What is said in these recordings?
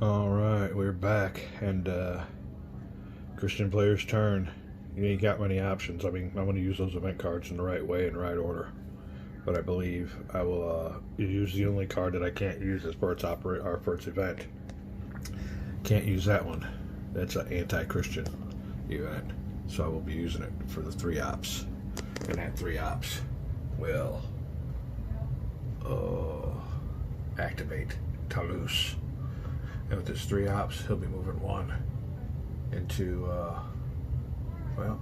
All right, we're back, and Christian player's turn. You ain't got many options. I mean, I'm going to use those event cards in the right way, in the right order. But I believe I will use the only card that I can't use as for its or for its event. Can't use that one. That's an anti-Christian event, so I will be using it for the 3 ops, and that 3 ops will activate Toulouse. And with his 3 ops, he'll be moving 1 into, well,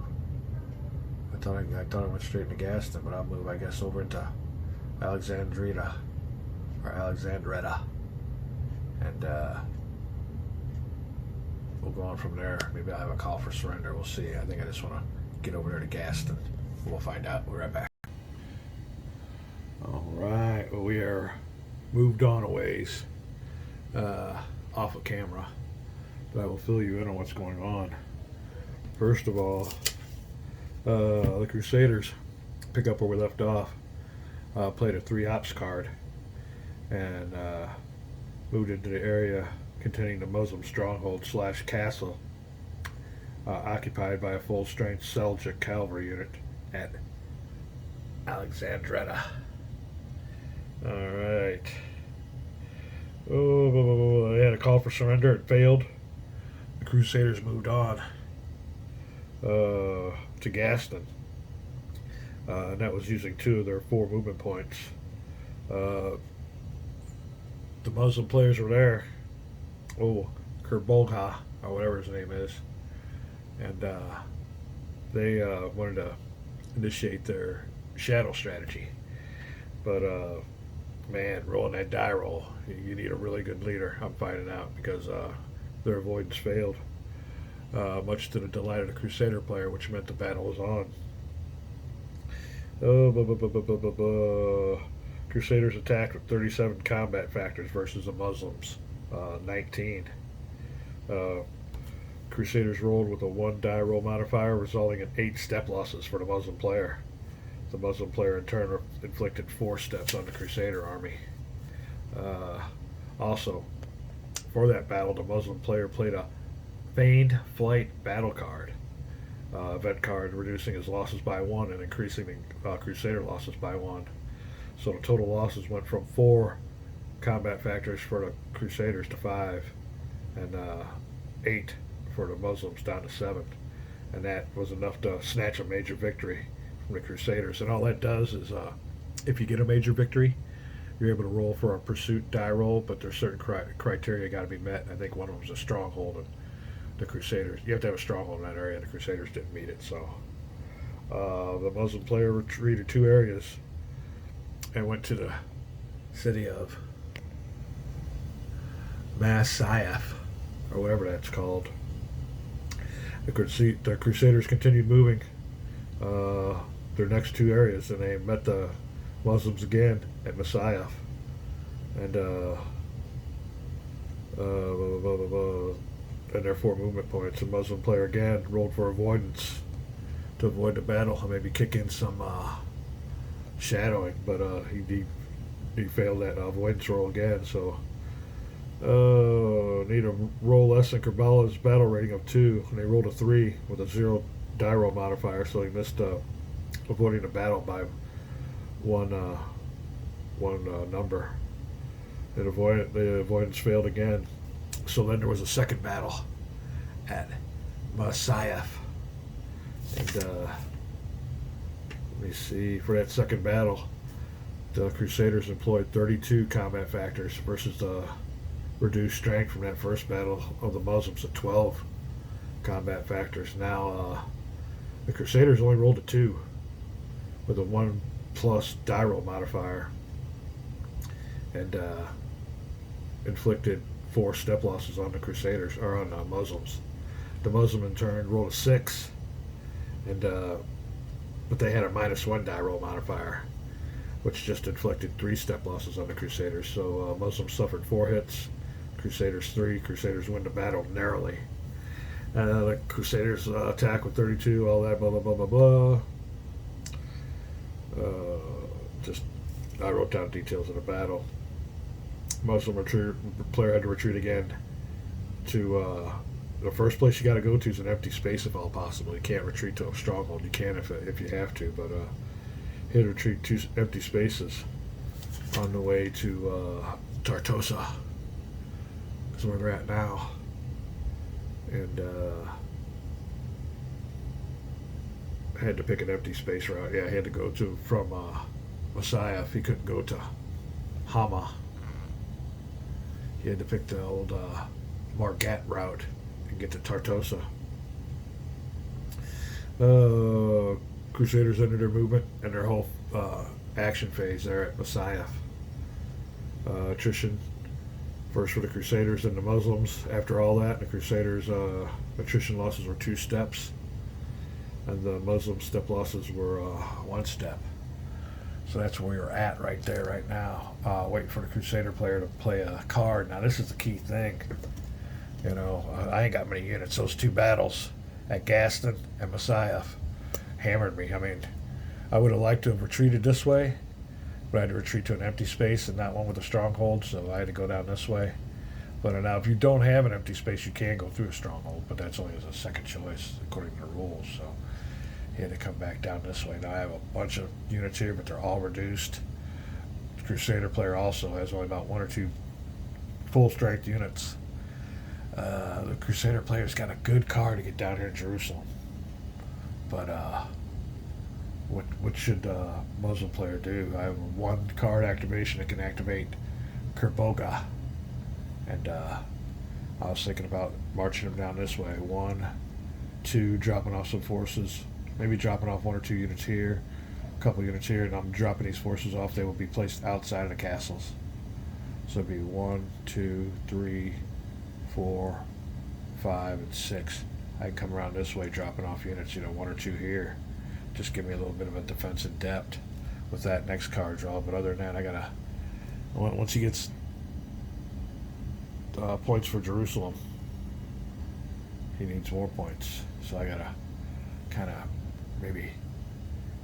I thought I went straight into Gaston, but I'll move, I guess, over into Alexandrita, or Alexandretta, and we'll go on from there. Maybe I'll have a call for surrender. We'll see. I think I just want to get over there to Gaston. We'll find out. We'll be right back. All right. Well, we are moved on a ways. Off of camera, but I will fill you in on what's going on. First of all, the Crusaders pick up where we left off. Played a 3 ops card and moved into the area containing the Muslim stronghold / castle occupied by a full strength Seljuk cavalry unit at Alexandretta. All right. Oh, they had a call for surrender. It failed. The Crusaders moved on to Gaston. And that was using 2 of their 4 movement points. The Muslim players were there. Kerbolga, or whatever his name is. And they wanted to initiate their shadow strategy. But man, rolling that die roll, you need a really good leader. I'm finding out because their avoidance failed, much to the delight of the Crusader player, which meant the battle was on. Crusaders attacked with 37 combat factors versus the Muslims, 19. Crusaders rolled with a 1 die roll modifier, resulting in 8 step losses for the Muslim player. The Muslim player in turn inflicted 4 steps on the Crusader army. Also, for that battle, the Muslim player played a feigned flight battle card, event card reducing his losses by 1 and increasing the Crusader losses by 1. So the total losses went from 4 combat factors for the Crusaders to 5, and 8 for the Muslims down to 7. And that was enough to snatch a major victory the Crusaders. And all that does is if you get a major victory, you're able to roll for a pursuit die roll, but there's certain criteria got to be met. I think one of them is a stronghold, and the Crusaders, you have to have a stronghold in that area, and the Crusaders didn't meet it. So the Muslim player retreated 2 areas and went to the city of Masyaf, or whatever that's called. The Crusaders continued moving their next 2 areas, and they met the Muslims again at Masyaf, and and their 4 movement points. The Muslim player again rolled for avoidance to avoid the battle and maybe kick in some shadowing, but he failed that avoidance roll again. So need a roll less than Kerbala's battle rating of 2, and they rolled a 3 with a 0 die roll modifier, so he missed avoiding the battle by one number. The avoidance failed again. So then there was a second battle at Masyaf, and let me see. For that second battle, the Crusaders employed 32 combat factors versus the reduced strength from that first battle of the Muslims at 12 combat factors. Now the Crusaders only rolled a 2 with a 1+ die roll modifier, and inflicted 4 step losses on the Crusaders, or on Muslims. The Muslim in turn rolled a 6, and but they had a -1 die roll modifier, which just inflicted 3 step losses on the Crusaders. So Muslims suffered 4 hits, Crusaders 3. Crusaders win the battle narrowly. The Crusaders attack with 32, all that, blah, blah, blah, blah, blah. Just, I wrote down details of the battle. Muslim player had to retreat again to the first place you got to go to is an empty space if all possible. You can't retreat to a stronghold. You can if you have to, but hit retreat 2 empty spaces on the way to Tartosa. That's where they're at now, and I had to pick an empty space route. Yeah, I had to go to from Masyaf. He couldn't go to Hama. He had to pick the old Margat route and get to Tartosa. Crusaders ended their movement and their whole action phase there at Masyaf. Attrition first for the Crusaders and the Muslims. After all that, the Crusaders' attrition losses were 2 steps, and the Muslim step losses were 1 step. So that's where we're at right there, right now. Waiting for the Crusader player to play a card. Now, this is the key thing. You know, I ain't got many units. Those 2 battles at Gaston and Masyaf hammered me. I mean, I would have liked to have retreated this way, but I had to retreat to an empty space and not one with a stronghold, so I had to go down this way. But now, if you don't have an empty space, you can go through a stronghold, but that's only as a second choice according to the rules. So he had to come back down this way. Now I have a bunch of units here, but they're all reduced. The Crusader player also has only about 1 or 2 full strength units. The Crusader player's got a good card to get down here in Jerusalem. But what should Muslim player do? I have 1 card activation that can activate Kerboga. And I was thinking about marching them down this way. 1, 2, dropping off some forces. Maybe dropping off 1 or 2 units here, a couple units here, and I'm dropping these forces off. They will be placed outside of the castles. So it'd be 1, 2, 3, 4, 5, and 6. I can come around this way, dropping off units, 1 or 2 here. Just give me a little bit of a defensive depth with that next card draw. But other than that, I gotta. Once he gets points for Jerusalem, he needs more points. So I gotta kind of maybe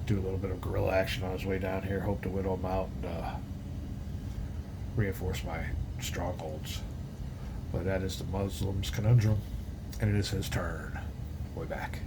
do a little bit of guerrilla action on his way down here, hope to whittle him out and reinforce my strongholds. But that is the Muslims' conundrum, and it is his turn. Way back.